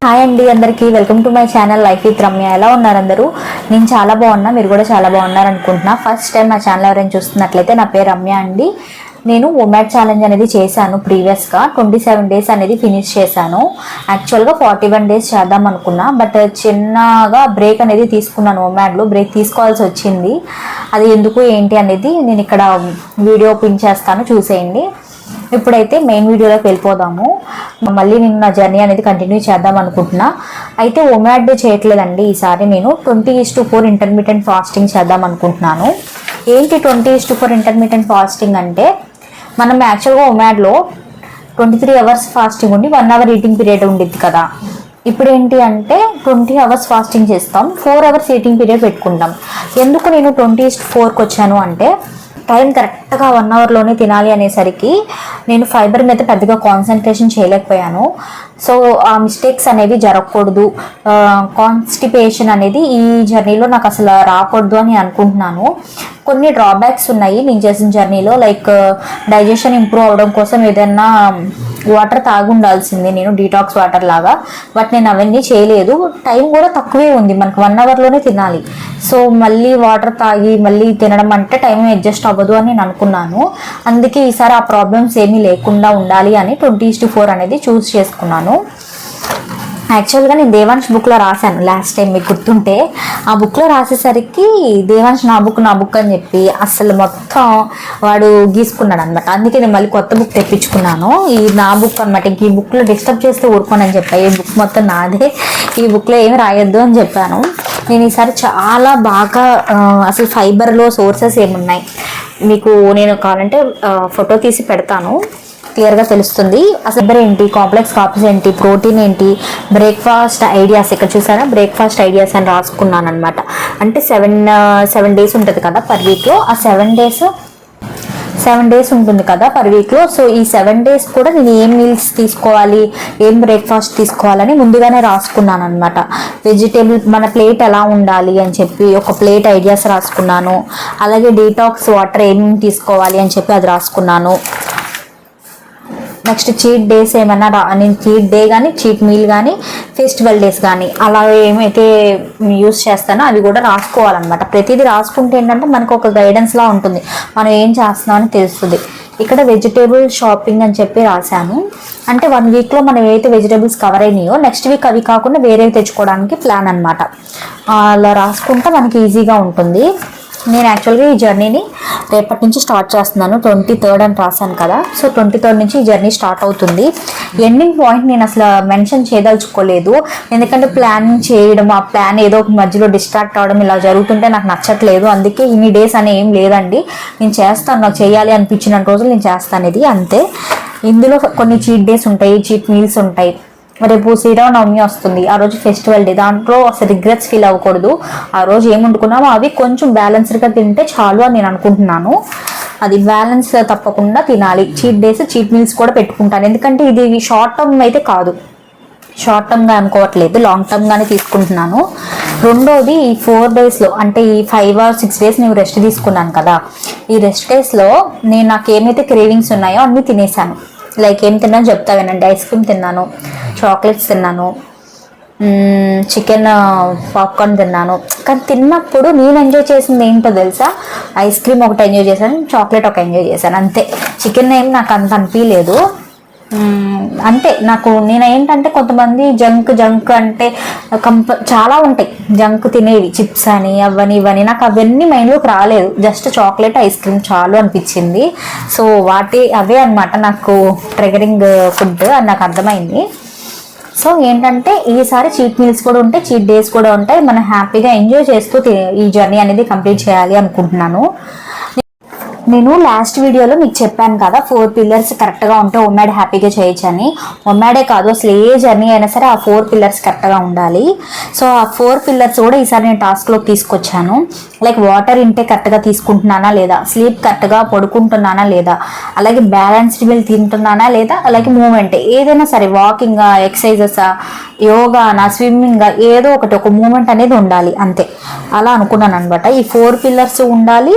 Hi అండి అందరికీ welcome to my channel life with Ramya. ఎలా ఉన్నారు అందరూ? నేను చాలా బాగున్నా, మీరు కూడా చాలా బాగున్నారు అనుకుంటున్నా. ఫస్ట్ టైం మా ఛానల్ ఎవరైనా చూస్తున్నట్లయితే నా పేరు రమ్య అండి. నేను ఒమాడ్ ఛాలెంజ్ అనేది చేశాను. ప్రీవియస్గా 27 డేస్ అనేది ఫినిష్ చేశాను. యాక్చువల్గా 41 డేస్ చేద్దాం అనుకున్నా, బట్ చిన్నగా బ్రేక్ అనేది తీసుకున్నాను. ఒమాడ్లో బ్రేక్ తీసుకోవాల్సి వచ్చింది. అది ఎందుకు ఏంటి అనేది నేను ఇక్కడ వీడియో పిన్ చేస్తాను, చూసేయండి. ఇప్పుడైతే మెయిన్ వీడియోలోకి వెళ్ళిపోదాము. మళ్ళీ నేను నా జర్నీ అనేది కంటిన్యూ చేద్దాం అనుకుంటున్నా. అయితే ఒమాడ్ చేయట్లేదండి ఈసారి. నేను 20:4 ఇంటర్మీడియట్ ఫాస్టింగ్ చేద్దాం అనుకుంటున్నాను. ఏంటి 20:4 ఇంటర్మీడియట్ ఫాస్టింగ్ అంటే, మనం యాక్చువల్గా ఒమాడ్లో 23 అవర్స్ ఫాస్టింగ్ ఉండి 1 అవర్ ఈటింగ్ పీరియడ్ ఉండిద్ది కదా. ఇప్పుడు ఏంటి అంటే 20 అవర్స్ ఫాస్టింగ్ చేస్తాం, 4 అవర్స్ ఈటింగ్ పీరియడ్ పెట్టుకుంటాం. ఎందుకు నేను 20:4కి వచ్చాను అంటే, టైం కరెక్ట్గా 1 అవర్లోనే తినాలి అనేసరికి నేను ఫైబర్ మీద పెద్దగా కాన్సన్ట్రేషన్ చేయలేకపోయాను. సో ఆ మిస్టేక్స్ అనేవి జరగకూడదు, కాన్స్టిపేషన్ అనేది ఈ జర్నీలో నాకు అసలు రాకూడదు అని అనుకుంటున్నాను. కొన్ని డ్రాబ్యాక్స్ ఉన్నాయి నేను చేసిన జర్నీలో, లైక్ డైజెషన్ ఇంప్రూవ్ అవ్వడం కోసం ఏదైనా వాటర్ తాగి ఉండాల్సింది, నేను డీటాక్స్ వాటర్ లాగా. బట్ నేను అవన్నీ చేయలేదు. టైం కూడా తక్కువే ఉంది, మనకు 1 అవర్లోనే తినాలి. సో మళ్ళీ వాటర్ తాగి మళ్ళీ తినడం అంటే టైం అడ్జస్ట్ అవ్వదు అని నేను అనుకున్నాను. అందుకే ఈసారి ఆ ప్రాబ్లమ్స్ ఏమీ లేకుండా ఉండాలి అని 20:4 అనేది చూస్ చేసుకున్నాను. యాక్చువల్గా నేను దేవాంశ్ బుక్లో రాశాను లాస్ట్ టైం, మీకు గుర్తుంటే. ఆ బుక్లో రాసేసరికి దేవాంశ్ నా బుక్ అని చెప్పి అసలు మొత్తం వాడు గీసుకున్నాడు అనమాట. అందుకే నేను మళ్ళీ కొత్త బుక్ తెప్పించుకున్నాను. ఈ నా బుక్ అనమాట. ఇంక ఈ బుక్లో డిస్టర్బ్ చేస్తే ఊరుకోనని చెప్పా. ఈ బుక్ మొత్తం నాదే, ఈ బుక్లో ఏమి రాయొద్దు అని చెప్పాను. నేను ఈసారి చాలా బాగా అసలు ఫైబర్లో సోర్సెస్ ఏమున్నాయి మీకు నేను కావాలంటే ఫోటో తీసి పెడతాను, క్లియర్గా తెలుస్తుంది. అసలు ఏంటి, కాంప్లెక్స్ కార్బ్స్ ఏంటి, ప్రోటీన్ ఏంటి, బ్రేక్ఫాస్ట్ ఐడియాస్. ఇక్కడ చూసారా, బ్రేక్ఫాస్ట్ ఐడియాస్ అని రాసుకున్నాను అనమాట. అంటే 7 డేస్ ఉంటుంది కదా పర్ వీక్లో. ఆ 7 డేస్ ఉంటుంది కదా పర్ వీక్లో. సో ఈ 7 డేస్ కూడా నేను ఏం మీల్స్ తీసుకోవాలి, ఏం బ్రేక్ఫాస్ట్ తీసుకోవాలని ముందుగానే రాసుకున్నాను అనమాట. వెజిటేబుల్ మన ప్లేట్ ఎలా ఉండాలి అని చెప్పి ఒక ప్లేట్ ఐడియాస్ రాసుకున్నాను. అలాగే డీటాక్స్ వాటర్ ఏమేమి తీసుకోవాలి అని చెప్పి అది రాసుకున్నాను. నెక్స్ట్ చీట్ డేస్ ఏమన్నా నేను చీట్ డే కానీ, చీట్ మీల్ కానీ, ఫెస్టివల్ డేస్ కానీ అలా ఏమైతే యూస్ చేస్తానో అవి కూడా రాసుకోవాలన్నమాట. ప్రతిదీ రాసుకుంటే ఏంటంటే మనకు ఒక గైడెన్స్లా ఉంటుంది, మనం ఏం చేస్తున్నామని తెలుస్తుంది. ఇక్కడ వెజిటేబుల్ షాపింగ్ అని చెప్పి రాశాను. అంటే 1 వీక్లో మనం ఏవైతే వెజిటేబుల్స్ కవర్ అయినాయో నెక్స్ట్ వీక్ అవి కాకుండా వేరేవి తెచ్చుకోవడానికి ప్లాన్ అనమాట. అలా రాసుకుంటే మనకి ఈజీగా ఉంటుంది. నేను యాక్చువల్గా ఈ జర్నీని రేపటి నుంచి స్టార్ట్ చేస్తున్నాను. 23rd అని రాశాను కదా. సో 23rd నుంచి ఈ జర్నీ స్టార్ట్ అవుతుంది. ఎండింగ్ పాయింట్ నేను అసలు మెన్షన్ చేయదలుచుకోలేదు, ఎందుకంటే ప్లానింగ్ చేయడం, ఆ ప్లాన్ ఏదో ఒక మధ్యలో డిస్ట్రాక్ట్ అవ్వడం ఇలా జరుగుతుంటే నాకు నచ్చట్లేదు. అందుకే ఇన్ని డేస్ అని ఏం లేదండి, నేను చేస్తాను. నాకు చేయాలి అనిపించిన రోజులు నేను చేస్తాను. ఇది అంతే. ఇందులో కొన్ని చీట్ డేస్ ఉంటాయి, చీట్ మీల్స్ ఉంటాయి. రేపు శ్రీరామనవమి వస్తుంది, ఆ రోజు ఫెస్టివల్ డే. దాంట్లో అసలు రిగ్రెట్స్ ఫీల్ అవ్వకూడదు. ఆ రోజు ఏం వండుకున్నామో అవి కొంచెం బ్యాలెన్స్డ్గా తింటే చాలు అని నేను అనుకుంటున్నాను. అది బ్యాలెన్స్ తప్పకుండా తినాలి. చీట్ డేస్, చీట్ మీల్స్ కూడా పెట్టుకుంటాను. ఎందుకంటే ఇది షార్ట్ టర్మ్ అయితే కాదు, షార్ట్ టర్మ్గా అనుకోవట్లేదు, లాంగ్ టర్మ్గానే తీసుకుంటున్నాను. రెండోది ఈ 4 డేస్లో, అంటే ఈ 5 or 6 డేస్ నేను రెస్ట్ తీసుకున్నాను కదా. ఈ రెస్ట్ డేస్లో నేను నాకు ఏమైతే క్రేవింగ్స్ ఉన్నాయో అన్నీ తినేసాను. లైక్ ఏం తిన్నాను చెప్తా వినండి. ఐస్ క్రీమ్ తిన్నాను, చాక్లెట్స్ తిన్నాను, చికెన్ పాప్కార్న్ తిన్నాను. కానీ తిన్నప్పుడు నేను ఎంజాయ్ చేసింది ఏంటో తెలుసా, ఐస్ క్రీమ్ ఒకటి ఎంజాయ్ చేశాను, చాక్లెట్ ఒక ఎంజాయ్ చేశాను, అంతే. చికెన్ ఏం నాకు అంత అనిపించలేదు. అంతే. నాకు నేను ఏంటంటే కొంతమంది జంక్ అంటే చాలా ఉంటాయి జంక్ తినేవి, చిప్స్ అని అవని ఇవని. నాకు అవన్నీ మైండ్లోకి రాలేదు. జస్ట్ చాక్లెట్, ఐస్ క్రీమ్ చాలు అనిపించింది. సో అవే అనమాట నాకు ట్రిగరింగ్ ఫుడ్ అని నాకు అర్థమైంది. సో ఏంటంటే ఈసారి చీట్ మీల్స్ కూడా ఉంటాయి, చీట్ డేస్ కూడా ఉంటాయి. మనం హ్యాపీగా ఎంజాయ్ చేస్తూ ఈ జర్నీ అనేది కంప్లీట్ చేయాలి అనుకుంటున్నాను. నేను లాస్ట్ వీడియోలో మీకు చెప్పాను కదా, 4 పిల్లర్స్ కరెక్ట్గా ఉంటే ఒమాడ్ హ్యాపీగా చేయొచ్చు అని. ఒమాడే కాదు, అసలు ఏ జర్నీ అయినా సరే ఆ 4 పిల్లర్స్ కరెక్ట్గా ఉండాలి. సో ఆ 4 పిల్లర్స్ కూడా ఈసారి నేను టాస్క్లోకి తీసుకొచ్చాను. లైక్ వాటర్ ఇంటేక్ కరెక్ట్గా తీసుకుంటున్నానా లేదా, స్లీప్ కరెక్ట్గా పడుకుంటున్నానా లేదా, అలాగే బ్యాలెన్స్డ్ మీల్ తింటున్నానా లేదా, అలాగే మూమెంట్ ఏదైనా సరే, వాకింగ్, ఎక్సర్సైజెస్, యోగా, స్విమ్మింగ్, ఏదో ఒక మూమెంట్ అనేది ఉండాలి, అంతే. అలా అనుకున్నాను అనమాట. ఈ 4 పిల్లర్స్ ఉండాలి,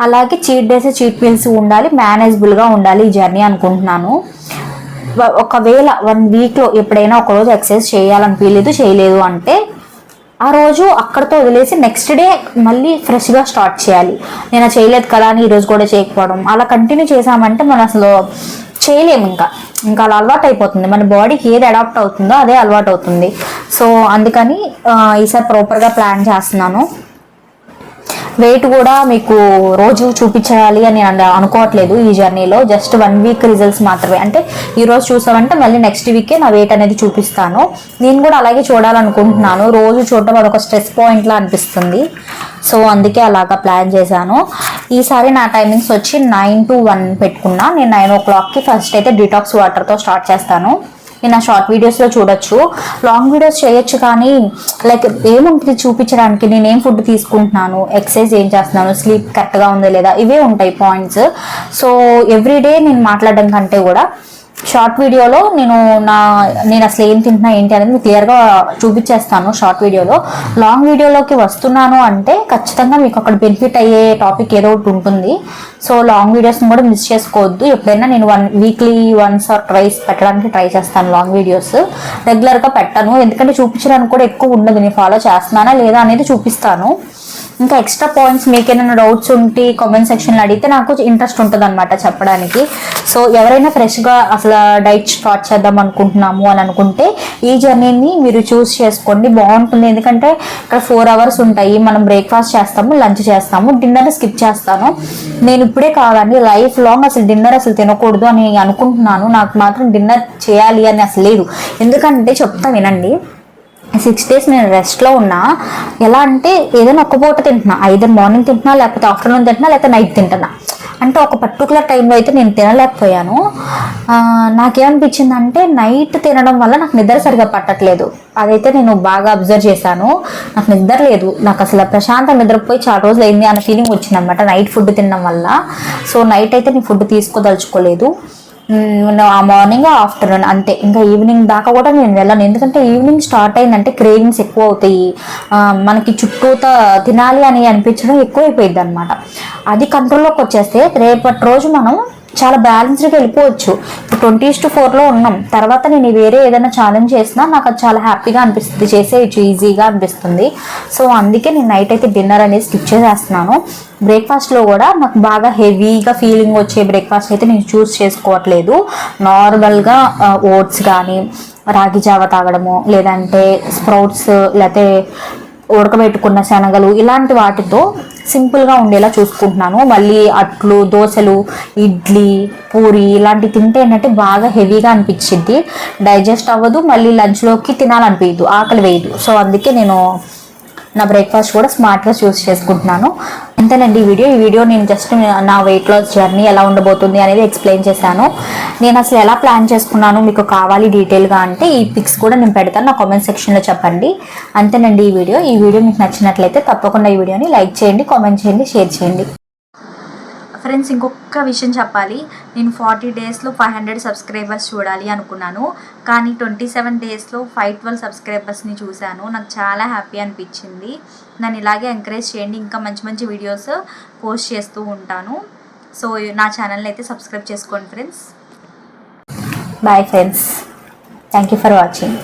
అలాగే చీట్ డేస్, చీట్ మీల్స్ ఉండాలి, మేనేజబుల్గా ఉండాలి ఈ జర్నీ అనుకుంటున్నాను. ఒకవేళ 1 వీక్లో ఎప్పుడైనా ఒకరోజు ఎక్సర్సైజ్ చేయలేదు అంటే ఆ రోజు అక్కడితో వదిలేసి నెక్స్ట్ డే మళ్ళీ ఫ్రెష్గా స్టార్ట్ చేయాలి. నేను చేయలేదు కదా అని ఈరోజు కూడా చేయకపోవడం, అలా కంటిన్యూ చేసామంటే మనం అసలు చేయలేము. ఇంకా అలా అలవాటు అయిపోతుంది, మన బాడీకి ఏది అడాప్ట్ అవుతుందో అదే అలవాటు అవుతుంది. సో అందుకని ఈసారి ప్రాపర్గా ప్లాన్ చేస్తున్నాను. వెయిట్ కూడా మీకు రోజు చూపించాలి అని అనుకోవట్లేదు ఈ జర్నీలో. జస్ట్ 1 వీక్ రిజల్ట్స్ మాత్రమే. అంటే ఈరోజు చూసామంటే మళ్ళీ నెక్స్ట్ వీకే నా వెయిట్ అనేది చూపిస్తాను. నేను కూడా అలాగే చూడాలనుకుంటున్నాను. రోజు చూడటం అదొక స్ట్రెస్ పాయింట్లా అనిపిస్తుంది. సో అందుకే అలాగా ప్లాన్ చేశాను. ఈసారి నా టైమింగ్స్ వచ్చి 9 to 1 పెట్టుకున్నా. నేను 9 o'clockకి ఫస్ట్ అయితే డిటాక్స్ వాటర్తో స్టార్ట్ చేస్తాను. నేను నా షార్ట్ వీడియోస్లో చూడొచ్చు, లాంగ్ వీడియోస్ చేయొచ్చు, కానీ లైక్ ఏముంటుంది చూపించడానికి, నేనేం ఫుడ్ తీసుకుంటున్నాను, ఎక్సర్సైజ్ ఏం చేస్తున్నాను, స్లీప్ కరెక్ట్గా ఉందా లేదా, ఇవే ఉంటాయి పాయింట్స్. సో ఎవ్రీడే నేను మాట్లాడడం కంటే కూడా షార్ట్ వీడియోలో నేను అసలు ఏం తింటున్నా ఏంటి అనేది మీకు క్లియర్గా చూపించేస్తాను షార్ట్ వీడియోలో. లాంగ్ వీడియోలోకి వస్తున్నాను అంటే ఖచ్చితంగా మీకు అక్కడ బెనిఫిట్ అయ్యే టాపిక్ ఏదో ఒకటి ఉంటుంది. సో లాంగ్ వీడియోస్ని కూడా మిస్ చేసుకోవద్దు. ఎప్పుడైనా నేను వీక్లీ వన్స్ ఆర్ ట్వైస్ పెట్టడానికి ట్రై చేస్తాను. లాంగ్ వీడియోస్ రెగ్యులర్గా పెట్టాను, ఎందుకంటే చూపించడానికి కూడా ఎక్కువ ఉండదు. నేను ఫాలో చేస్తున్నానా లేదా అనేది చూపిస్తాను. ఇంకా ఎక్స్ట్రా పాయింట్స్ మీకు ఏమైనా డౌట్స్ ఉంటే కామెంట్ సెక్షన్లో అడిగితే నాకు ఇంట్రెస్ట్ ఉంటుంది అనమాట చెప్పడానికి. సో ఎవరైనా ఫ్రెష్గా అసలు డైట్ స్టార్ట్ చేద్దాం అనుకుంటున్నాము అని అనుకుంటే ఈ జర్నీని మీరు చూస్ చేసుకోండి, బాగుంటుంది. ఎందుకంటే ఇక్కడ 4 hours ఉంటాయి. మనం బ్రేక్ఫాస్ట్ చేస్తాము, లంచ్ చేస్తాము, డిన్నర్ స్కిప్ చేస్తాను. నేను ఇప్పుడే కాదండి, లైఫ్ లాంగ్ అసలు డిన్నర్ అసలు తినకూడదు అని అనుకుంటున్నాను. నాకు మాత్రం డిన్నర్ చేయాలి అని అసలు లేదు. ఎందుకంటే చెప్తా వినండి, 6 days నేను రెస్ట్లో ఉన్నా. ఎలా అంటే ఏదైనా ఒక్క పూట తింటున్నా, ఐదర్ మార్నింగ్ తింటున్నా, లేకపోతే ఆఫ్టర్నూన్ తింటున్నా, లేకపోతే నైట్ తింటున్నా. అంటే ఒక పర్టికులర్ టైంలో అయితే నేను తినలేకపోయాను. నాకేమనిపించింది అంటే నైట్ తినడం వల్ల నాకు నిద్ర సరిగా పట్టట్లేదు. అదైతే నేను బాగా అబ్జర్వ్ చేశాను. నాకు నిద్ర లేదు, నాకు అసలు ప్రశాంతంగా నిద్రపోయి చాలా రోజులు అయింది అన్న ఫీలింగ్ వచ్చిందనమాట నైట్ ఫుడ్ తినడం వల్ల. సో నైట్ అయితే నేను ఫుడ్ తీసుకోదలుచుకోలేదు. ఆ మార్నింగ్ ఆఫ్టర్నూన్ అంతే, ఇంకా ఈవినింగ్ దాకా కూడా నేను వెళ్ళను. ఎందుకంటే ఈవినింగ్ స్టార్ట్ అయిందంటే క్రేవింగ్స్ ఎక్కువ అవుతాయి, మనకి చుట్టూతా తినాలి అని అనిపించడం ఎక్కువైపోయింది అనమాట. అది కంట్రోల్లోకి వచ్చేస్తే రేపటి రోజు మనం చాలా బ్యాలెన్స్డ్గా వెళ్ళిపోవచ్చు. ఇప్పుడు 20:4లో ఉన్నాం. తర్వాత నేను వేరే ఏదైనా ఛాలెంజ్ చేసినా నాకు అది చాలా హ్యాపీగా అనిపిస్తుంది, చేసేయచ్చు, ఈజీగా అనిపిస్తుంది. సో అందుకే నేను నైట్ అయితే డిన్నర్ అనేది స్కిప్ చేసేస్తున్నాను. బ్రేక్ఫాస్ట్లో కూడా నాకు బాగా హెవీగా ఫీలింగ్ వచ్చే బ్రేక్ఫాస్ట్ అయితే నేను చూస్ చేసుకోవట్లేదు. నార్మల్గా ఓట్స్ కానీ, రాగి జావ తాగడము, లేదంటే స్ప్రౌట్స్, లేకపోతే ఉడకబెట్టుకున్న శనగలు, ఇలాంటి వాటితో సింపుల్గా ఉండేలా చూసుకుంటున్నాను. మళ్ళీ అట్లు, దోశలు, ఇడ్లీ, పూరి ఇలాంటివి తింటే ఏంటంటే బాగా హెవీగా అనిపించింది, డైజెస్ట్ అవ్వదు, మళ్ళీ లంచ్లోకి తినాలనిపించదు, ఆకలి వేయదు. సో అందుకే నేను నా బ్రేక్ఫాస్ట్ కూడా స్మార్ట్గా చూస్ చేసుకుంటున్నాను. అంతేనండి ఈ వీడియో నేను జస్ట్ నా వెయిట్ లాస్ జర్నీ ఎలా ఉండబోతుంది అనేది ఎక్స్ప్లెయిన్ చేశాను. నేను అసలు ఎలా ప్లాన్ చేసుకున్నాను మీకు కావాలి డీటెయిల్గా అంటే ఈ పిక్స్ కూడా నేను పెడతాను, నా కామెంట్ సెక్షన్లో చెప్పండి. అంతేనండి ఈ వీడియో మీకు నచ్చినట్లయితే తప్పకుండా ఈ వీడియోని లైక్ చేయండి, కామెంట్ చేయండి, షేర్ చేయండి. ఫ్రెండ్స్ ఇంకొక విషయం చెప్పాలి, నేను 40 daysలో 500 సబ్స్క్రైబర్స్ చూడాలి అనుకున్నాను, కానీ 27 daysలో 512 సబ్స్క్రైబర్స్ని చూశాను. నాకు చాలా హ్యాపీ అనిపించింది. నన్ను ఇలాగే ఎంకరేజ్ చేయండి, ఇంకా మంచి మంచి వీడియోస్ పోస్ట్ చేస్తూ ఉంటాను. సో నా ఛానల్ని అయితే సబ్స్క్రైబ్ చేసుకోండి friends. Bye friends, thank you for watching.